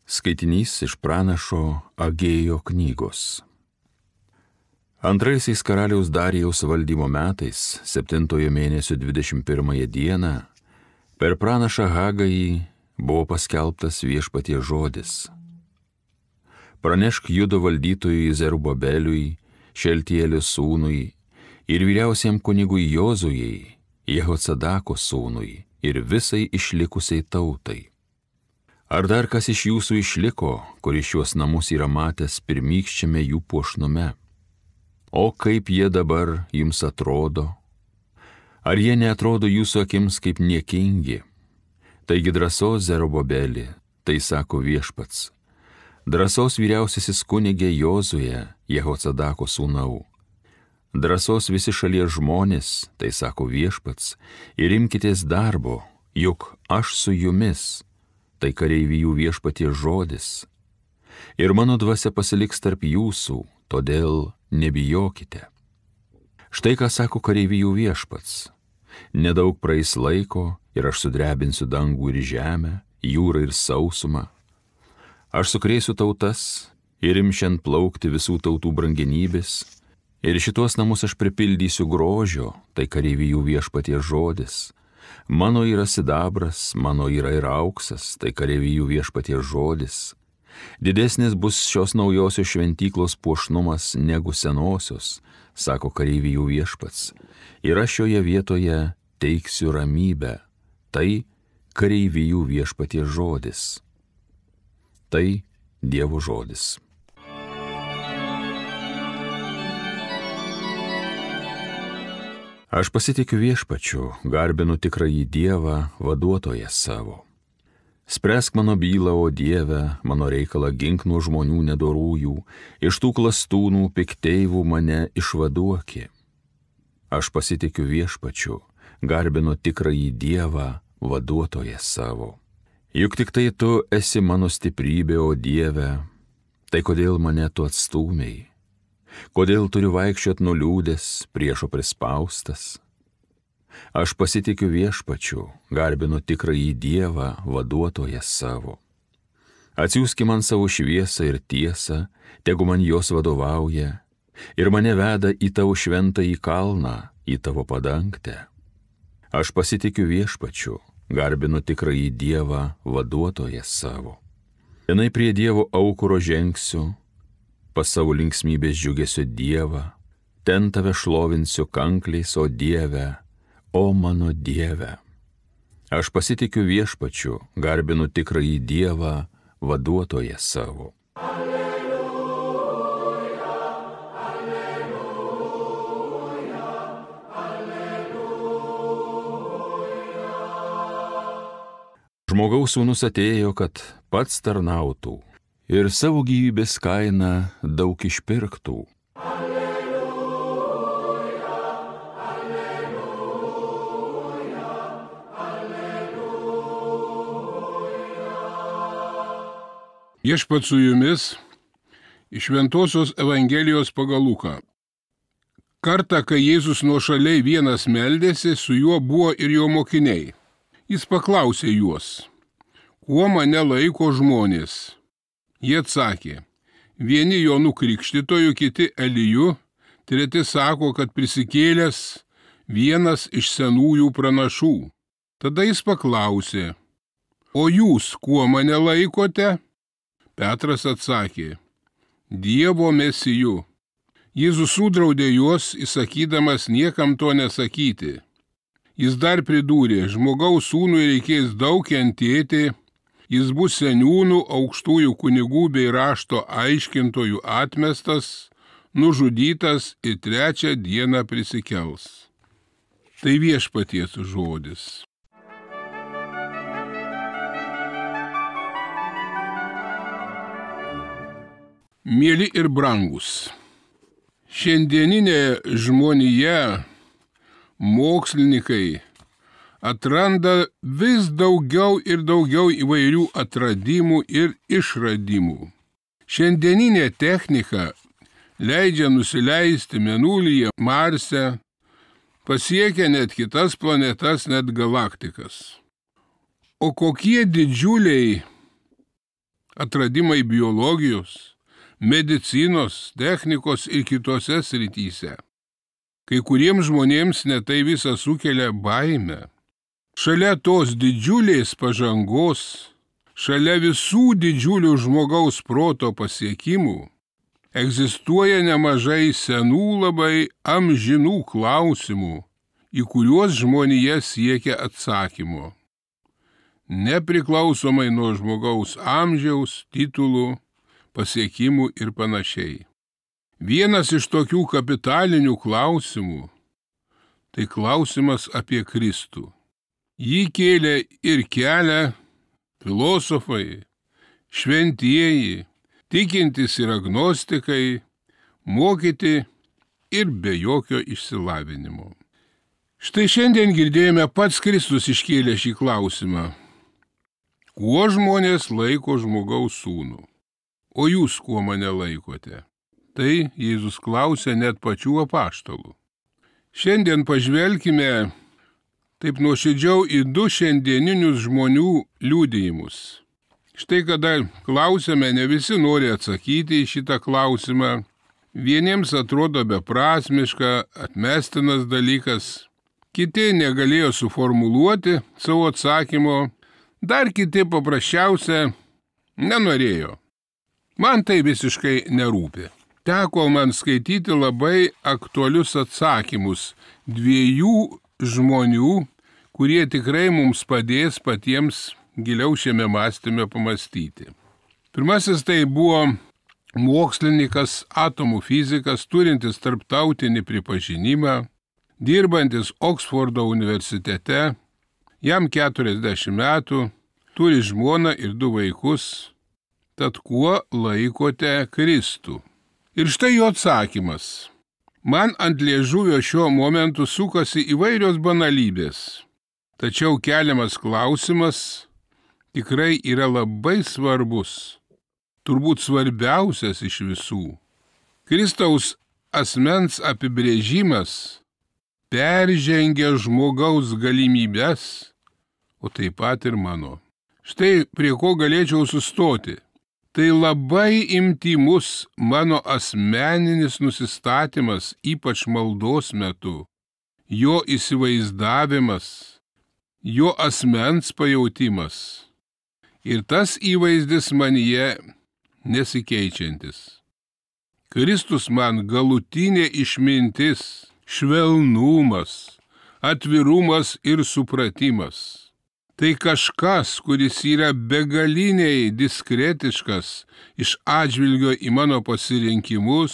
Skaitinys iš pranašo Agėjo knygos. Antraisiais karaliaus Darijaus valdymo metais, 7 mėnesio 21 dieną, per pranašą Hagajį buvo paskelbtas Viešpaties žodis. Pranešk Judo valdytojui Zerubabeliui, Šeltielio sūnui ir vyriausiam kunigui Jozujai, Jehocadako sūnui ir visai išlikusiai tautai. Ar dar kas iš jūsų išliko, kuris šiuos namus yra matęs pirmykščiame jų puošnume? O kaip jie dabar jums atrodo? Ar jie neatrodo jūsų akims kaip niekingi? Taigi drąsos Zerubabeli, tai sako Viešpats. Drąsos vyriausiasis kunigė Jozuje, Jehocadako sūnau. Drąsos visi šalies žmonės, tai sako Viešpats, ir imkitės darbo, juk aš su jumis. Tai kareivijų Viešpaties žodis. Ir mano dvasia pasiliks tarp jūsų, todėl nebijokite. Štai ką sako kareivijų Viešpats. Nedaug praeis laiko ir aš sudrebinsiu dangų ir žemę, jūrą ir sausumą. Aš sukrėsiu tautas ir imšiant plaukti visų tautų brangenybės. Ir šitos namus aš pripildysiu grožio, tai kareivijų Viešpaties žodis. Mano yra sidabras, mano yra ir auksas, tai kareivijų Viešpaties žodis. Didesnis bus šios naujosios šventyklos puošnumas negu senosios, sako kareivijų Viešpats. Ir aš šioje vietoje teiksiu ramybę, tai kareivijų Viešpaties žodis. Tai Dievo žodis. Aš pasitikiu Viešpačiu, garbinu tikrąjį Dievą, vaduotoją savo. Spręsk mano bylą, o Dieve, mano reikalą gink nuo žmonių nedorųjų, iš tų klastūnų pikteivų mane išvaduoki. Aš pasitikiu Viešpačiu, garbinu tikrąjį Dievą, vaduotoją savo. Juk tik tai tu esi mano stiprybė, o Dieve, tai kodėl mane tu atstūmei? Kodėl turiu vaikščiot nuliūdęs, priešo prispaustas? Aš pasitikiu Viešpačiu, garbinu tikrąjį Dievą, vaduotoją savo. Atsiųski man savo šviesą ir tiesą, tegu man jos vadovauja, ir mane veda į tavo šventąjį kalną, į tavo padangtę. Aš pasitikiu Viešpačiu, garbinu tikrąjį Dievą, vaduotoją savo. Vienai prie Dievo aukuro žengsiu, pas savo linksmybės džiugesio Dievą, ten tave šlovinsiu kankliais, o Dieve, o mano Dieve. Aš pasitikiu Viešpačiu, garbinu tikrąjį Dievą, vaduotoją savo. Alleluja, alleluja, alleluja. Žmogaus sūnus atėjo, kad pats tarnautų ir savo gyvybės kainą daug išpirktų. Alleluja, alleluja, alleluja. Viešpats su jumis iš Šventosios Evangelijos pagal Luką. Kartą, kai Jėzus nuošaliai vienas meldėsi, su juo buvo ir jo mokiniai. Jis paklausė juos, kuo mane laiko žmonės? Jie atsakė, vieni Jonu Krikštytoju, kiti Eliju, treti sako, kad prisikėlęs vienas iš senųjų pranašų. Tada jis paklausė, o jūs kuo mane laikote? Petras atsakė, Dievo Mesiju. Jėzus sudraudė juos, įsakydamas niekam to nesakyti. Jis dar pridūrė, žmogaus sūnui reikės daug kentėti, jis bus seniūnų, aukštųjų kunigų bei rašto aiškintojų atmestas, nužudytas ir 3 dieną prisikels. Tai Viešpaties žodis. Mieli ir brangus, šiandieninė žmonija, mokslininkai, atranda vis daugiau ir daugiau įvairių atradimų ir išradimų. Šiandieninė technika leidžia nusileisti Mėnulyje, Marse, pasiekia net kitas planetas, net galaktikas. O kokie didžiuliai atradimai biologijos, medicinos, technikos ir kitose srityse. Kai kuriems žmonėms netai visa sukelia baimę. Šalia tos didžiulės pažangos, šalia visų didžiulių žmogaus proto pasiekimų, egzistuoja nemažai senų labai amžinų klausimų, į kuriuos žmonija siekia atsakymo. Nepriklausomai nuo žmogaus amžiaus, titulų, pasiekimų ir panašiai. Vienas iš tokių kapitalinių klausimų – tai klausimas apie Kristų. Jį kėlė ir kelia filosofai, šventieji, tikintys ir agnostikai, mokyti ir be jokio išsilavinimo. Štai šiandien girdėjome, pats Kristus iškėlė šį klausimą. Kuo žmonės laiko žmogaus sūnų? O jūs kuo mane laikote? Tai Jėzus klausė net pačių apaštalų. Šiandien pažvelkime taip nuoširdžiau į du šiandieninius žmonių liudijimus. Štai kada klausėme, ne visi nori atsakyti į šitą klausimą. Vieniems atrodo beprasmiška, atmestinas dalykas. Kiti negalėjo suformuluoti savo atsakymo. Dar kiti paprasčiausia nenorėjo. Man tai visiškai nerūpi. Teko man skaityti labai aktualius atsakymus dviejų žmonių, kurie tikrai mums padės patiems giliau šiame mąstyme pamastyti. Pirmasis tai buvo mokslininkas, atomų fizikas, turintis tarptautinį pripažinimą, dirbantis Oksfordo universitete, jam 40 metų, turi žmoną ir 2 vaikus, tad kuo laikote Kristų? Ir štai jo atsakymas. Man ant liežuvio šiuo momentu sukasi įvairios banalybės, tačiau keliamas klausimas tikrai yra labai svarbus, turbūt svarbiausias iš visų. Kristaus asmens apibrėžimas peržengia žmogaus galimybes, o taip pat ir mano. Štai prie ko galėčiau sustoti. Tai labai intymus mano asmeninis nusistatymas, ypač maldos metu, jo įsivaizdavimas, jo asmens pajautimas. Ir tas įvaizdis manyje nesikeičiantis. Kristus man galutinė išmintis, švelnumas, atvirumas ir supratimas. Tai kažkas, kuris yra begaliniai diskretiškas iš atžvilgio į mano pasirinkimus,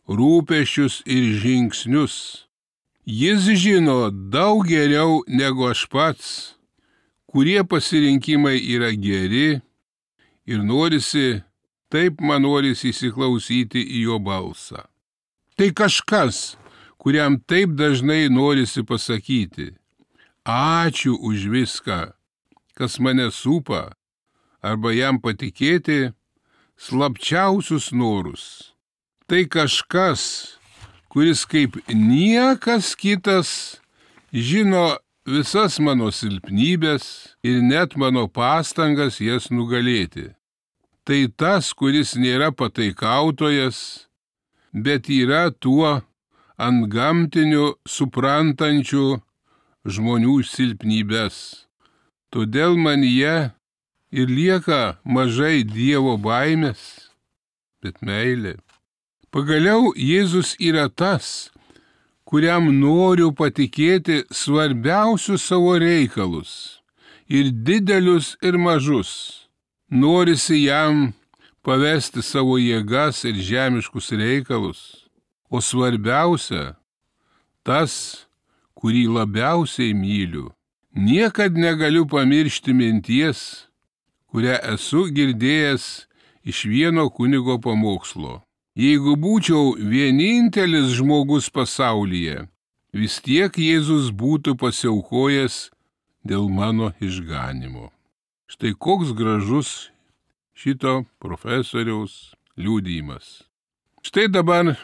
rūpesčius ir žingsnius. Jis žino daug geriau negu aš pats, kurie pasirinkimai yra geri ir taip man norisi įsiklausyti į jo balsą. Tai kažkas, kuriam taip dažnai norisi pasakyti: ačiū už viską, kas mane supa, arba jam patikėti slapčiausius norus. Tai kažkas, kuris kaip niekas kitas žino visas mano silpnybės ir net mano pastangas jas nugalėti. Tai tas, kuris nėra pataikautojas, bet yra tuo antgamtiniu suprantančiu žmonių silpnybės. Todėl manyje ir lieka mažai Dievo baimės, bet meilė. Pagaliau Jėzus yra tas, kuriam noriu patikėti svarbiausius savo reikalus, ir didelius, ir mažus. Norisi jam pavesti savo jėgas ir žemiškus reikalus, o svarbiausia, tas, kurį labiausiai myliu. Niekad negaliu pamiršti minties, kurią esu girdėjęs iš vieno kunigo pamokslo. Jeigu būčiau vienintelis žmogus pasaulyje, vis tiek Jėzus būtų pasiaukojęs dėl mano išganimo. Štai koks gražus šito profesoriaus liudijimas. Štai dabar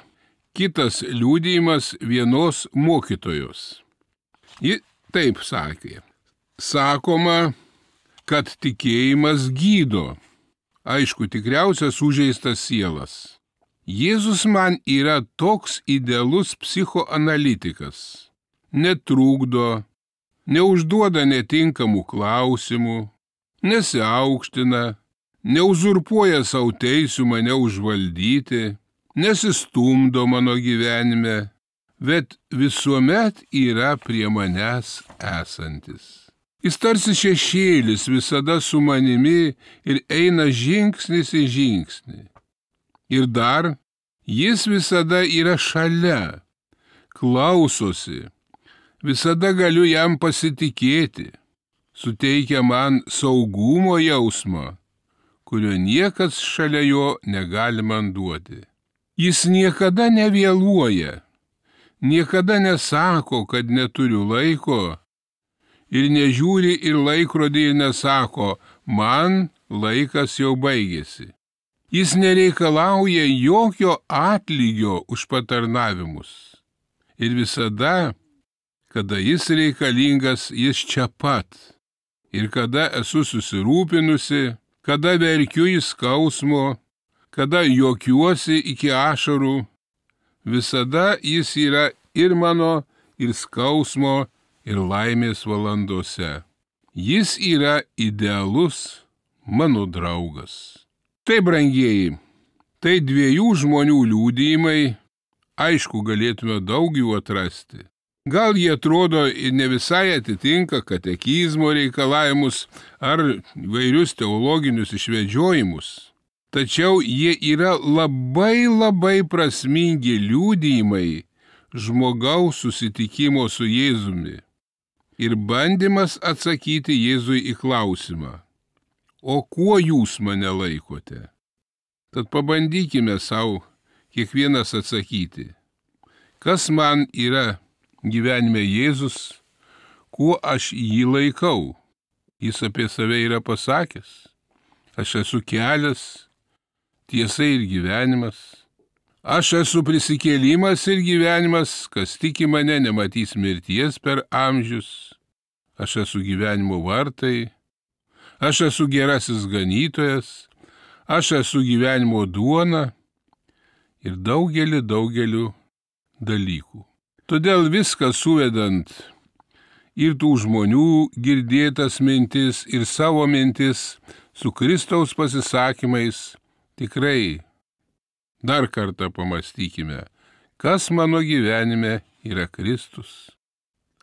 kitas liudijimas vienos mokytojos. Ji taip sakė: sakoma, kad tikėjimas gydo. aišku, tikriausias sužeistas sielas. Jėzus man yra toks idealus psichoanalitikas. Netrukdo, neužduoda netinkamų klausimų, nesiaukština, neuzurpuoja savo teisių mane užvaldyti, nesistumdo mano gyvenime, bet visuomet yra prie manęs esantis. Jis tarsi šešėlis visada su manimi ir eina žingsnis į žingsnį. Ir dar jis visada yra šalia, klausosi, visada galiu jam pasitikėti, suteikia man saugumo jausmą, kurio niekas šalia jo negali man duoti. Jis niekada nevėluoja, niekada nesako, kad neturiu laiko, ir nežiūri ir laikrodį ir nesako, man laikas jau baigėsi. Jis nereikalauja jokio atlygio už patarnavimus. Ir visada, kada jis reikalingas, jis čia pat. Ir kada esu susirūpinusi, kada verkiu į skausmo, kada juokiuosi iki ašarų, visada jis yra ir mano, ir skausmo, ir laimės valandose. Jis yra idealus mano draugas. Tai, brangieji, tai dviejų žmonių liudijimai, aišku, galėtume daug jų atrasti. Gal jie atrodo ir ne visai atitinka katekizmo reikalavimus ar vairius teologinius išvedžiojimus, tačiau jie yra labai prasmingi liudijimai žmogaus susitikimo su Jėzumi ir bandymas atsakyti Jėzui į klausimą: o kuo jūs mane laikote? Tad pabandykime savo kiekvienas atsakyti, kas man yra gyvenime Jėzus, kuo aš jį laikau. Jis apie save yra pasakęs: aš esu kelias, tiesa ir gyvenimas. Aš esu prisikėlimas ir gyvenimas, kas tiki mane, nematys mirties per amžius. Aš esu gyvenimo vartai. Aš esu gerasis ganytojas, aš esu gyvenimo duona ir daugeliu dalykų. Todėl viską suvedant ir tų žmonių girdėtas mintis ir savo mintis su Kristaus pasisakymais, tikrai dar kartą pamastykime, kas mano gyvenime yra Kristus.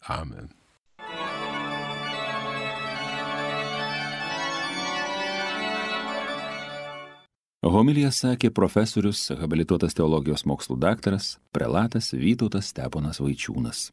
Amen. Homiliją sakė profesorius, habilituotas teologijos mokslų daktaras, prelatas Vytautas Steponas Vaičiūnas.